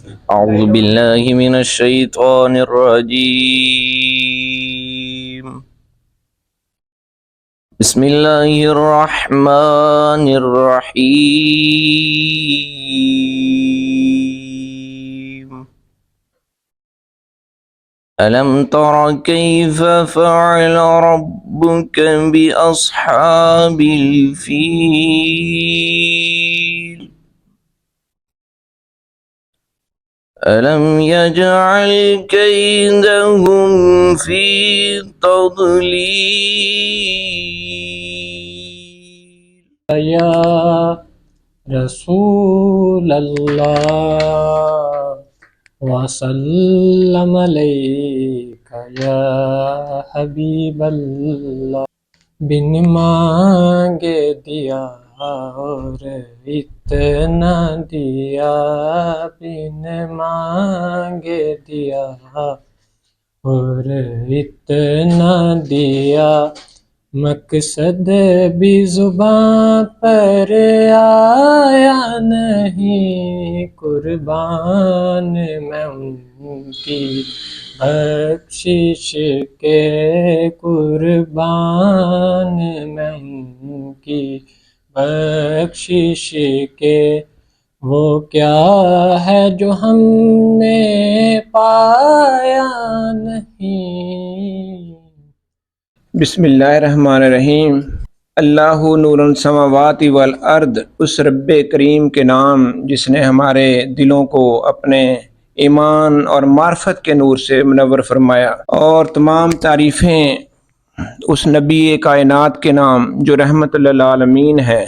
أعوذ بالله من الشيطان الرجيم. بسم الله الرحمن الرحيم. ألم تر كيف فعل ربك بأصحاب الفيل ألم يجعل كيدهم في تضليل یا رسول اللہ وسلم علیک یا حبیب اللہ، بن مانگے دیا اور اتنا دیا، بن مانگے دیا اور اتنا دیا، مقصد بھی زباں پر آیا نہیں، قربان میں ان کی بخشش کے، قربان میں ان کی بخشش کے، وہ کیا ہے جو ہم نے پایا نہیں۔ بسم اللہ الرحمن الرحیم۔ اللہ نور السماوات والارض، اس رب کریم کے نام جس نے ہمارے دلوں کو اپنے ایمان اور معرفت کے نور سے منور فرمایا، اور تمام تعریفیں اس نبی کائنات کے نام جو رحمت للعالمین ہے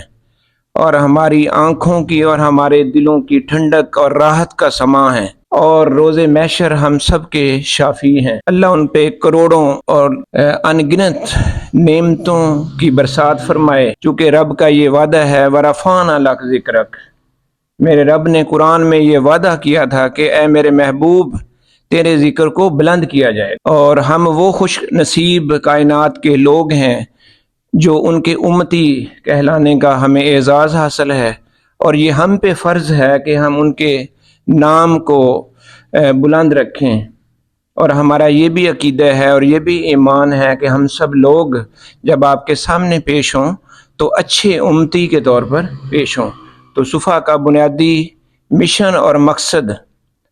اور ہماری آنکھوں کی اور ہمارے دلوں کی ٹھنڈک اور راحت کا سماں ہے، اور روز محشر ہم سب کے شافی ہیں۔ اللہ ان پہ کروڑوں اور انگنت نعمتوں کی برسات فرمائے، چونکہ رب کا یہ وعدہ ہے وَرَفَعْنَا لَكَ ذِكْرَكَ، میرے رب نے قرآن میں یہ وعدہ کیا تھا کہ اے میرے محبوب تیرے ذکر کو بلند کیا جائے، اور ہم وہ خوش نصیب کائنات کے لوگ ہیں جو ان کے امتی کہلانے کا ہمیں اعزاز حاصل ہے، اور یہ ہم پہ فرض ہے کہ ہم ان کے نام کو بلند رکھیں، اور ہمارا یہ بھی عقیدہ ہے اور یہ بھی ایمان ہے کہ ہم سب لوگ جب آپ کے سامنے پیش ہوں تو اچھے امتی کے طور پر پیش ہوں۔ تو صفا کا بنیادی مشن اور مقصد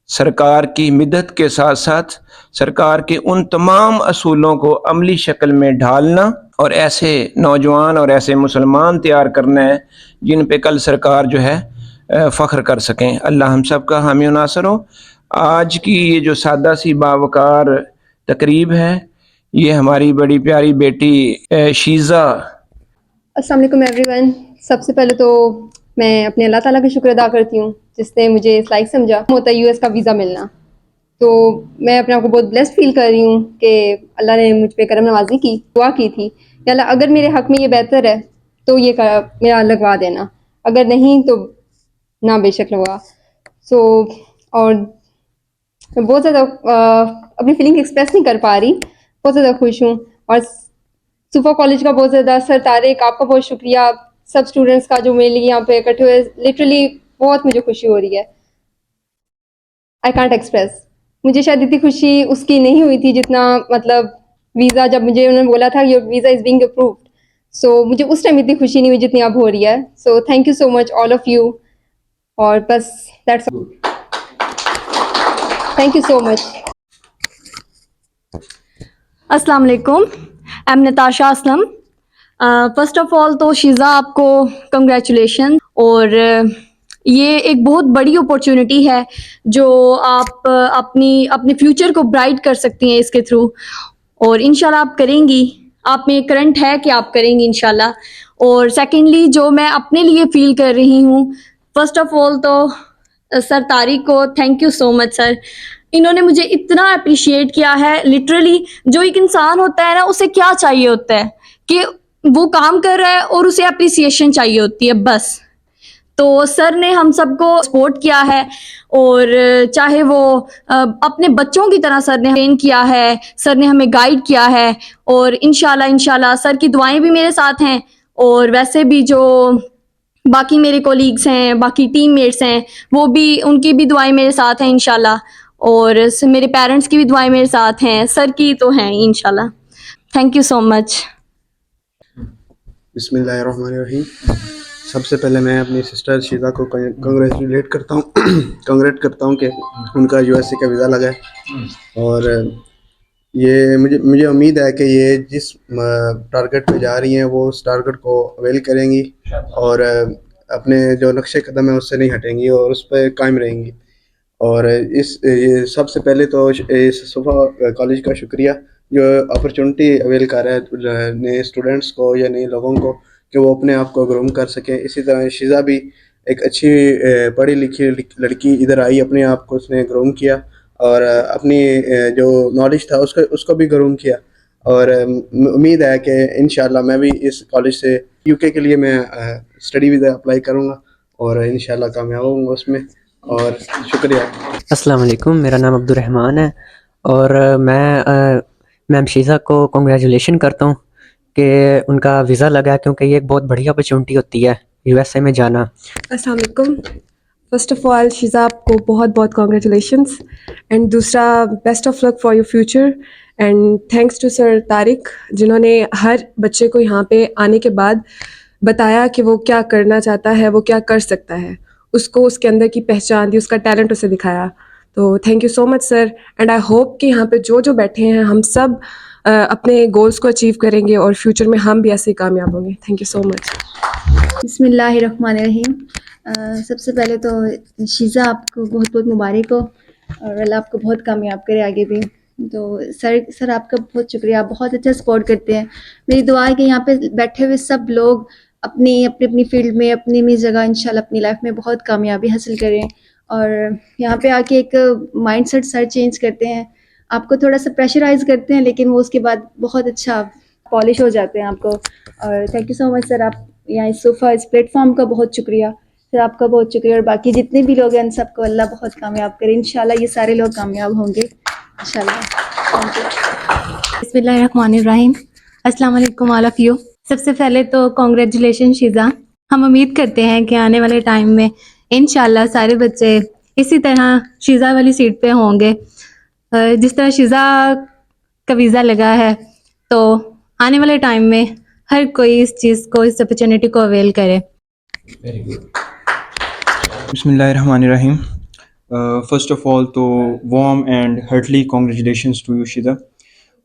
سرکار کی مدد کے ساتھ ساتھ سرکار کے ان تمام اصولوں کو عملی شکل میں ڈھالنا اور ایسے نوجوان اور ایسے مسلمان تیار کرنا ہے جن پہ کل سرکار جو ہے فخر کر سکیں۔ اللہ ہم سب کا حامی و ناصر ہو۔ آج کی یہ جو سادہ سی باوقار تقریب ہے، یہ ہماری بڑی پیاری بیٹی شیزہ۔ السلام علیکم ایوری ون۔ سب سے پہلے تو میں اپنے اللہ تعالیٰ کا شکر ادا کرتی ہوں جس نے مجھے اس لائق سمجھا ہوتا ہے US کا ویزا ملنا، تو میں اپنے آپ کو بہت بلیسڈ فیل کر رہی ہوں کہ اللہ نے مجھ پہ کرم نوازی کی، دعا کی تھی کہ اللہ اگر میرے حق میں یہ بہتر ہے تو یہ میرا لگوا دینا، اگر نہیں تو نہ بے شک لگوا۔ اور میں بہت زیادہ اپنی فیلنگ ایکسپریس نہیں کر پا رہی، بہت زیادہ خوش ہوں، اور صوفہ کالج کا بہت زیادہ، سر طارق آپ کا بہت شکریہ، سب اسٹوڈنٹس کا جو میرے لیے یہاں پہ اکٹھے ہوئے، لٹرلی بہت مجھے خوشی ہو رہی ہے، آئی کانٹ ایکسپریس۔ مجھے شاید اتنی خوشی اس کی نہیں ہوئی تھی جتنا مطلب ویزا جب مجھے انہوں نے بولا تھا your visa is being approved, so مجھے اس ٹائم اتنی خوشی نہیں ہوئی جتنی اب ہو رہی ہے۔ So thank you so much all of you, اور بس that's all, thank you so much. السلام علیکم، I'm Natasha Aslam. First of all تو شیزا آپ کو کنگریچولیشن، اور یہ ایک بہت بڑی اپورچونٹی ہے جو آپ اپنے فیوچر کو برائٹ کر سکتی ہیں اس کے تھرو، اور انشاءاللہ آپ کریں گی، آپ میں کرنٹ ہے کہ آپ کریں گی انشاءاللہ۔ اور سیکنڈلی جو میں اپنے لیے فیل کر رہی ہوں، فرسٹ آف آل تو سر طارق کو تھینک یو سو مچ سر، انہوں نے مجھے اتنا اپریشیٹ کیا ہے، لٹرلی جو ایک انسان ہوتا ہے نا اسے کیا چاہیے ہوتا ہے کہ وہ کام کر رہا ہے اور اسے اپریسیشن چاہیے ہوتی ہے بس۔ تو سر نے ہم سب کو سپورٹ کیا ہے، اور چاہے وہ اپنے بچوں کی طرح سر نے ٹرین کیا ہے، سر نے ہمیں گائیڈ کیا ہے، اور انشاءاللہ سر کی دعائیں بھی میرے ساتھ ہیں، اور ویسے بھی جو باقی میرے کولیگس ہیں, باقی ٹیم میٹس ہیں, وہ بھی, ان کی بھی دعائیں میرے ساتھ ہیں انشاءاللہ, اور میرے پیرنٹس کی بھی دعائیں میرے ساتھ ہیں, سر کی تو ہیں انشاءاللہ. Thank you so much. بسم اللہ الرحمن الرحیم. سب سے پہلے میں اپنی سسٹر شیزا کو کنگریچولیٹ کرتا ہوں کہ ان کا USA کا ویزا لگا ہے, اور یہ مجھے امید ہے کہ یہ جس ٹارگٹ پہ جا رہی ہیں وہ اس ٹارگٹ کو اویل کریں گی, اور اپنے جو نقش قدم ہے اس سے نہیں ہٹیں گی اور اس پہ قائم رہیں گی. اور یہ سب سے پہلے تو اس صفا کالج کا شکریہ جو اپرچونٹی اویل کر رہا ہے نئے اسٹوڈنٹس کو یا نئے لوگوں کو کہ وہ اپنے آپ کو گروم کر سکیں. اسی طرح شیزا بھی ایک اچھی پڑھی لکھی لڑکی ادھر آئی, اپنے آپ کو اس نے گروم کیا اور اپنی جو نالج تھا اس کو بھی گروم کیا, اور امید ہے کہ انشاءاللہ میں بھی اس کالج سے UK کے لیے میں اسٹڈی ویزا اپلائی کروں گا اور انشاءاللہ کامیاب ہوں گا اس میں. اور شکریہ. السلام علیکم, میرا نام عبد الرحمن ہے, اور میں میم شیزا کو کنگریچولیشن کرتا ہوں کہ ان کا ویزا لگا ہے, کیونکہ یہ ایک بہت بڑی اپرچونٹی ہوتی ہے USA میں جانا. السلام علیکم. فرسٹ آف آل شیزا آپ کو بہت بہت کانگریچولیشنس, اینڈ دوسرا best of luck for your future, and thanks to sir Tariq جنہوں نے ہر بچے کو یہاں پہ آنے کے بعد بتایا کہ وہ کیا کرنا چاہتا ہے, وہ کیا کر سکتا ہے, اس کو اس کے اندر کی پہچان دی, اس کا ٹیلنٹ اسے دکھایا. تو thank you so much sir, and I hope کہ یہاں پہ جو بیٹھے ہیں ہم سب اپنے گولس کو اچیو کریں گے اور فیوچر میں ہم بھی ایسے ہی کامیاب ہوں گے. Thank you so much. بسم اللہ الرحمن الرحیم. سب سے پہلے تو شیزا آپ کو بہت بہت مبارک ہو اور اللہ آپ کو بہت کامیاب کرے آگے بھی. تو سر آپ کا بہت شکریہ, آپ بہت اچھا سپورٹ کرتے ہیں. میری دعا ہے کہ یہاں پہ بیٹھے ہوئے سب لوگ اپنی فیلڈ میں اپنی جگہ انشاءاللہ اپنی لائف میں بہت کامیابی حاصل کریں, اور یہاں پہ آ کے ایک مائنڈ سیٹ سر چینج کرتے ہیں, آپ کو تھوڑا سا پریشرائز کرتے ہیں لیکن وہ اس کے بعد بہت اچھا پالش ہو جاتے ہیں آپ کو. اور تھینک یو سو مچ سر, آپ یہاں اس صوفہ اس پلیٹ فارم کا بہت شکریہ سر, آپ کا بہت شکریہ, اور باقی جتنے بھی لوگ ہیں ان سب کو اللہ بہت کامیاب کرے. انشاءاللہ یہ سارے لوگ کامیاب ہوں گے انشاءاللہ. Thank you. بسم اللہ الرحمن الرحیم. السلام علیکم آل آف یو. سب سے پہلے تو کانگریچولیشن شیزا. ہم امید کرتے ہیں کہ آنے والے ٹائم میں انشاءاللہ سارے بچے اسی طرح شیزا والی سیٹ پہ ہوں گے. جس طرح شیزا کا ویزا لگا ہے تو آنے والے ٹائم میں ہر کوئی اس چیز کو, اس اپرچونیٹی کو اویل کرے. بسم اللہ الرحمن الرحیم. فرسٹ آف آل تو warm and heartly congratulations to you Shiza,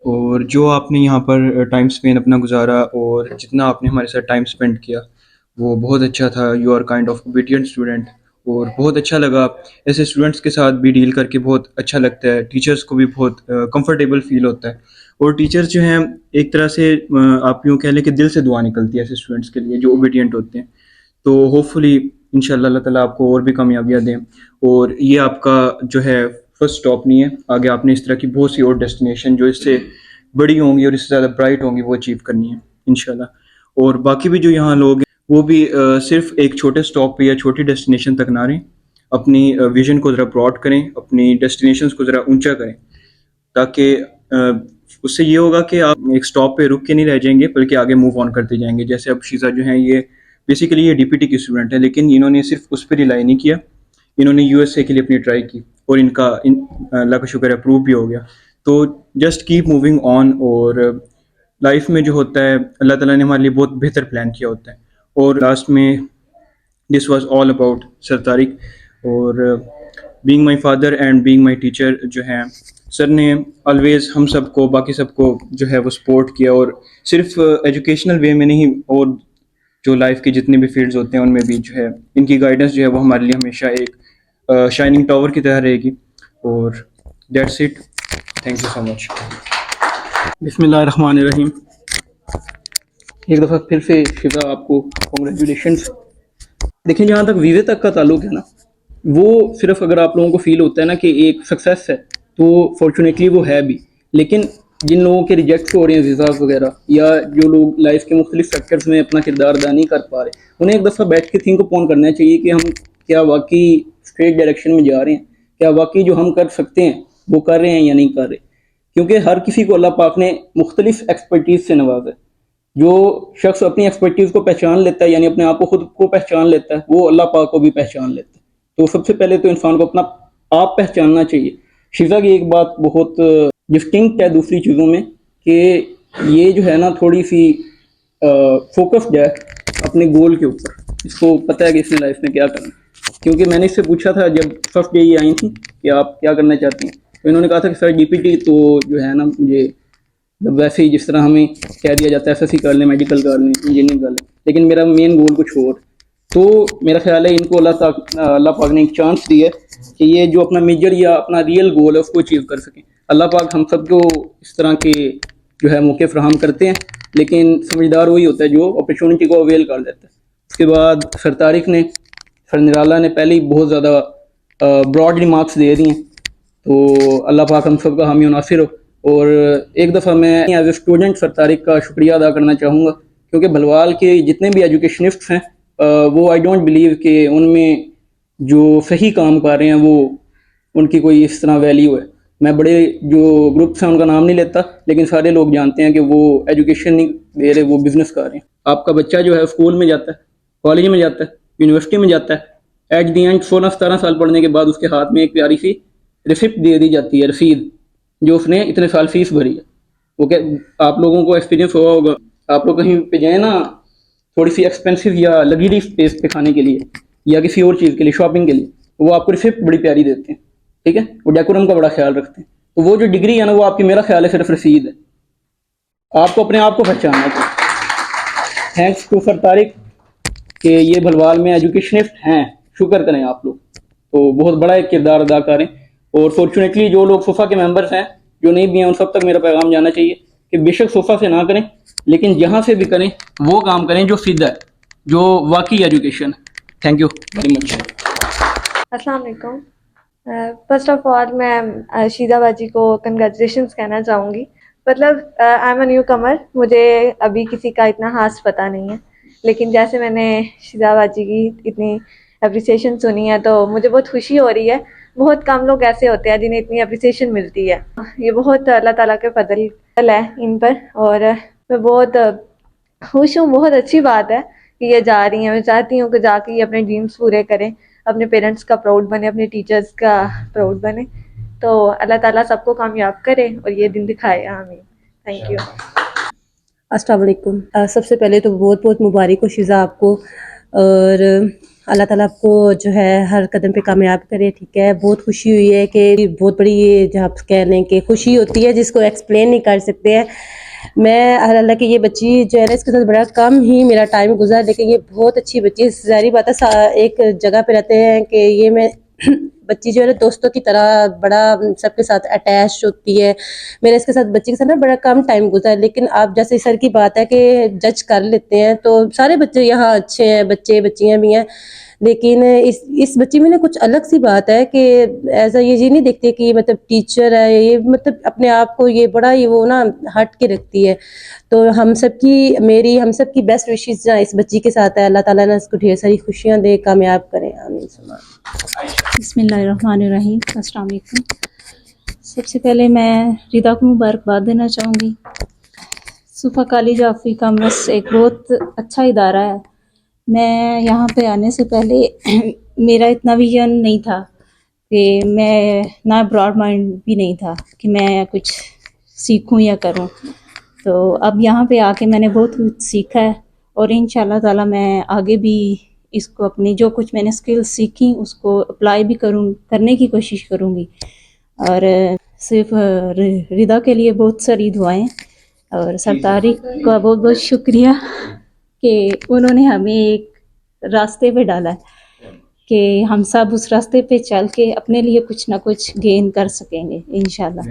اور جو آپ نے یہاں پر ٹائم اسپینڈ اپنا گزارا اور جتنا آپ نے ہمارے ساتھ ٹائم اسپینڈ کیا وہ بہت اچھا تھا. You are kind of obedient student, اور بہت اچھا لگا. ایسے اسٹوڈنٹس کے ساتھ بھی ڈیل کر کے بہت اچھا لگتا ہے, ٹیچرس کو بھی بہت کمفرٹیبل فیل ہوتا ہے, اور ٹیچرس جو ہیں ایک طرح سے آپ یوں کہہ لیں کہ دل سے دعا نکلتی ہے ایسے اسٹوڈنٹس کے لیے جو اوبیڈینٹ ہوتے ہیں. تو ہوپ فلی انشاءاللہ اللہ تعالیٰ آپ کو اور بھی کامیابیاں دیں, اور یہ آپ کا جو ہے فرسٹ اسٹاپ نہیں ہے, آگے آپ نے اس طرح کی بہت سی اور ڈیسٹینیشن جو اس سے بڑی ہوں گی اور اس سے زیادہ برائٹ ہوں گی وہ اچیو کرنی ہے انشاءاللہ. اور باقی بھی جو یہاں لوگ ہیں وہ بھی صرف ایک چھوٹے اسٹاپ پہ یا چھوٹی ڈیسٹینیشن تک نہ رہیں, اپنی ویژن کو ذرا براڈ کریں, اپنی ڈیسٹینیشنس کو ذرا اونچا کریں, تاکہ اس سے یہ ہوگا کہ آپ ایک اسٹاپ پہ رک کے نہیں رہ جائیں گے بلکہ آگے موو آن کرتے جائیں گے. جیسے اب شیزا جو ہیں یہ بیسیکلی یہ DPT کی اسٹوڈنٹ ہے, لیکن انہوں نے صرف اس پہ ریلائی نہیں کیا, انہوں نے USA کے لیے اپنی ٹرائی کی اور ان کا اللہ کا شکر ہے اپروو بھی ہو گیا. تو جسٹ کیپ موونگ آن, اور لائف میں جو ہوتا ہے اللہ تعالیٰ نے ہمارے لیے بہت بہتر پلان کیا ہوتا ہے. اور لاسٹ میں دس واز آل اباؤٹ سر طارق, اور being my father and being my teacher جو ہیں سر نے آلویز ہم سب کو, باقی سب کو جو ہے وہ سپورٹ کیا, اور صرف ایجوکیشنل وے میں نہیں اور جو لائف کے جتنے بھی فیلڈز ہوتے ہیں ان میں بھی جو ہے ان کی گائیڈنس جو ہے وہ ہمارے لیے ہمیشہ ایک شائننگ ٹاور کی طرح رہے گی. اور that's it, thank you so much. بسم اللہ الرحمن الرحیم. ایک دفعہ پھر سے شیزا آپ کو کنگریچولیشنس. دیکھیں جہاں تک ویزے تک کا تعلق ہے نا, وہ صرف اگر آپ لوگوں کو فیل ہوتا ہے نا کہ ایک سکسیس ہے تو فارچونیٹلی وہ ہے بھی, لیکن جن لوگوں کے ریجیکٹ ہو رہے ہیں ویزاز وغیرہ, یا جو لوگ لائف کے مختلف فیکٹرز میں اپنا کردار ادا نہیں کر پا رہے, انہیں ایک دفعہ بیٹھ کے تھنک اپون کرنا چاہیے کہ ہم کیا واقعی اسٹریٹ ڈائریکشن میں جا رہے ہیں, کیا واقعی جو ہم کر سکتے ہیں وہ کر رہے ہیں یا نہیں کر رہے. کیونکہ ہر کسی کو اللہ پاک نے مختلف ایکسپرٹیز سے نوازا ہے, جو شخص اپنی ایکسپرٹیز کو پہچان لیتا ہے، یعنی اپنے آپ کو خود کو پہچان لیتا ہے، وہ اللہ پاک کو بھی پہچان لیتا ہے. تو سب سے پہلے تو انسان کو اپنا آپ پہچاننا چاہیے. شیزا کی ایک بات بہت ڈسٹنکٹ ہے دوسری چیزوں میں کہ یہ جو ہے نا تھوڑی سی فوکسڈ ہے اپنے گول کے اوپر. اس کو پتہ ہے کہ اس نے لائف میں کیا کرنا ہے. کیونکہ میں نے اس سے پوچھا تھا جب فرسٹ ڈے یہ آئی تھیں کہ آپ کیا کرنا چاہتی ہیں، تو انہوں نے کہا تھا کہ سر ڈی پی ٹی تو جو ہے نا مجھے ویسے ہی جس طرح ہمیں کہہ دیا جاتا ہے ایس ایس سی کر لیں، میڈیکل کر لیں، انجینئرنگ کر لیں، لیکن میرا مین گول کچھ اور. تو میرا خیال ہے ان کو اللہ پاک نے ایک چانس دی ہے کہ یہ جو اپنا میجر یا اپنا ریئل گول ہے اس کو اچیو کر سکیں. اللہ پاک ہم سب کو اس طرح کے جو ہے موقع فراہم کرتے ہیں، لیکن سمجھدار وہی ہوتا ہے جو اپرچونٹی کو اویل کر دیتا ہے. اس کے بعد سر طارق نے، سر نرالا نے پہلے ہی بہت زیادہ براڈ ریمارکس دے دی ہیں، تو اللہ پاک ہم سب کا حامی و ناصر ہو. اور ایک دفعہ میں ایز اے اسٹوڈنٹ سر طارق کا شکریہ ادا کرنا چاہوں گا، کیونکہ بھلوال کے جتنے بھی ایجوکیشنسٹ ہیں وہ آئی ڈونٹ بلیو کہ ان میں جو صحیح کام کر رہے ہیں وہ ان کی کوئی اس طرح ویلیو ہے. میں بڑے جو گروپس ہیں ان کا نام نہیں لیتا، لیکن سارے لوگ جانتے ہیں کہ وہ ایجوکیشن نہیں دے رہے، وہ بزنس کر رہے ہیں. آپ کا بچہ جو ہے اسکول میں جاتا ہے، کالج میں جاتا ہے، یونیورسٹی میں جاتا ہے، ایٹ دی اینڈ 16-17 سال پڑھنے کے بعد اس کے ہاتھ میں ایک پیاری سی ریسپٹ دے دی جاتی ہے، رسید، جو اس نے اتنے سال فیس بھری ہے. وہ کہ آپ لوگوں کو ایکسپیرینس ہوا ہوگا، آپ لوگ کہیں پہ جائیں نا تھوڑی سی ایکسپینسو یا لگژری اسپیس پہ کھانے کے لیے یا کسی اور چیز کے لیے، شاپنگ کے لیے، وہ آپ کو ریسپٹ بڑی پیاری دیتے ہیں، ٹھیک ہے، وہ ڈیکورم کا بڑا خیال رکھتے ہیں. تو وہ جو ڈگری ہے نا وہ آپ کی، میرا خیال ہے صرف رسید ہے. آپ کو اپنے آپ کو پہچاننا چاہیے. تھینکس ٹو سر طارق کہ یہ بھلوال میں ایجوکیشنسٹ ہیں، شکر کریں آپ لوگ، تو بہت بڑا ایک کردار ادا کریں. اور فارچونیٹلی جو لوگ صوفہ کے ممبرس ہیں جو نہیں بھی ہیں ان سب تک میرا پیغام جانا چاہیے کہ بے شک صوفہ سے نہ کریں، لیکن جہاں سے بھی کریں وہ کام کریں جو سیدھا ہے، جو واقعی ایجوکیشن ہے. Thank you very much. السلام علیکم. فرسٹ آف آل میں شیزا باجی کو کنگریچولیشنس کہنا چاہوں گی. مطلب آئی ایم اے نیو کمر، مجھے ابھی کسی کا اتنا خاص پتہ نہیں ہے، لیکن جیسے میں نے شیزا باجی کی اتنی اپریسیشن سنی ہے تو مجھے بہت خوشی ہو رہی ہے. بہت کم لوگ ایسے ہوتے ہیں جنہیں اتنی اپریسیشن ملتی ہے. یہ بہت اللہ تعالیٰ کے فضل ہے ان پر، اور میں بہت خوش ہوں. بہت اچھی بات ہے کہ یہ جا رہی ہیں. میں چاہتی ہوں کہ جا کے یہ اپنے ڈریمس پورے کریں، اپنے پیرنٹس کا پراؤڈ بنے، اپنے ٹیچرز کا پراؤڈ بنے. تو اللہ تعالیٰ سب کو کامیاب کرے اور یہ دن دکھائے. آمین. Thank you. السلام علیکم. سب سے پہلے تو بہت بہت مبارک ہو شیزا آپ کو، اور اللہ تعالیٰ آپ کو جو ہے ہر قدم پہ کامیاب کرے. ٹھیک ہے، بہت خوشی ہوئی ہے کہ بہت بڑی یہ جو آپ کہہ رہے ہیں کہ خوشی ہوتی ہے جس کو ایکسپلین نہیں کر سکتے ہیں. میں اللہ کی یہ بچی جو ہے نا اس کے ساتھ بڑا کم ہی میرا ٹائم گزرا، لیکن یہ بہت اچھی بچی ہے. ظاہری بات ہے ایک جگہ پہ رہتے ہیں کہ یہ میں بچی جو ہے نا دوستوں کی طرح بڑا سب کے ساتھ اٹیچ ہوتی ہے. میرا اس کے ساتھ بچی کے ساتھ نا بڑا کم ٹائم گزرا ہے، لیکن آپ جیسے سر کی بات ہے کہ جج کر لیتے ہیں تو سارے بچے یہاں اچھے ہیں، بچے بچیاں بھی ہیں، لیکن اس بچی میں نا کچھ الگ سی بات ہے کہ ایسا یہ نہیں دیکھتے کہ مطلب ٹیچر ہے، یہ مطلب اپنے آپ کو یہ بڑا ہی وہ نا ہٹ کے رکھتی ہے. تو ہم سب کی بیسٹ وشز اس بچی کے ساتھ ہے. اللہ تعالیٰ نے اس کو ڈھیر ساری خوشیاں دے، کامیاب کریں. آمین. بسم اللہ الرحمن الرحیم. السلام علیکم. سب سے پہلے میں ردا کو مبارکباد دینا چاہوں گی. صوفہ کالج آف ای کامرس ایک بہت اچھا ادارہ ہے. میں یہاں پہ آنے سے پہلے میرا اتنا ویژن نہیں تھا کہ میں نہ براڈ مائنڈ بھی نہیں تھا کہ میں کچھ سیکھوں یا کروں. تو اب یہاں پہ آ کے میں نے بہت کچھ سیکھا ہے، اور انشاءاللہ تعالیٰ میں آگے بھی اس کو اپنی جو کچھ میں نے اسکلز سیکھی اس کو اپلائی بھی کرنے کی کوشش کروں گی. اور صرف ردا کے لیے بہت ساری دعائیں، اور سر طارق کا بہت بہت شکریہ کہ انہوں نے ہمیں ایک راستے پہ ڈالا ہے کہ ہم سب اس راستے پہ چل کے اپنے لیے کچھ نہ کچھ گین کر سکیں گے انشاءاللہ.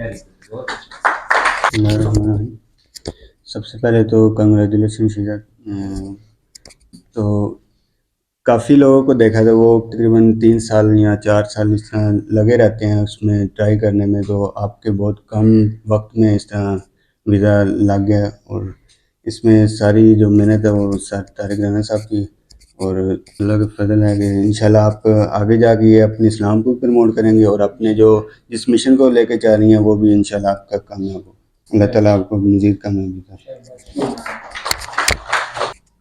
سب سے پہلے تو کنگریچولیشن شیزا. تو کافی لوگوں کو دیکھا تھا وہ تقریباً 3 سال یا 4 سال اس طرح لگے رہتے ہیں اس میں ٹرائی کرنے میں، تو آپ کے بہت کم وقت میں اس طرح ویزا لگ گیا. اور اس میں ساری جو محنت ہے وہ سر طارق رانا صاحب کی، اور اللہ کا فضل ہے کہ انشاءاللہ آپ آگے جا کے یہ اپنے اسلام کو پروموٹ کریں گے، اور اپنے جو جس مشن کو لے کے چاہ رہی ہیں وہ بھی انشاءاللہ آپ کا کامیاب ہو. اللہ تعالیٰ آپ کو مزید کامیابی کرے.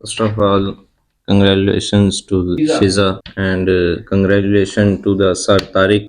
First of all, congratulations to Shiza and congratulations to the Sir Tariq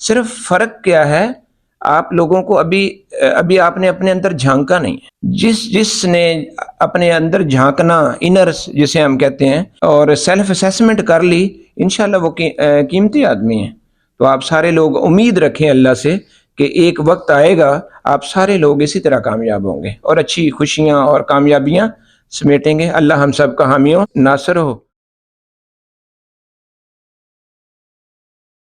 صرف فرق کیا ہے, آپ لوگوں کو ابھی آپ نے اپنے اندر جھانکا نہیں ہے. جس نے اپنے اندر جھانکنا, انرس جسے ہم کہتے ہیں, اور سیلف اسیسمنٹ کر لی, انشاءاللہ وہ قیمتی آدمی ہیں. تو آپ سارے لوگ امید رکھیں اللہ سے کہ ایک وقت آئے گا آپ سارے لوگ اسی طرح کامیاب ہوں گے اور اچھی خوشیاں اور کامیابیاں سمیٹیں گے. اللہ ہم سب کا حامی و ناصر ہو.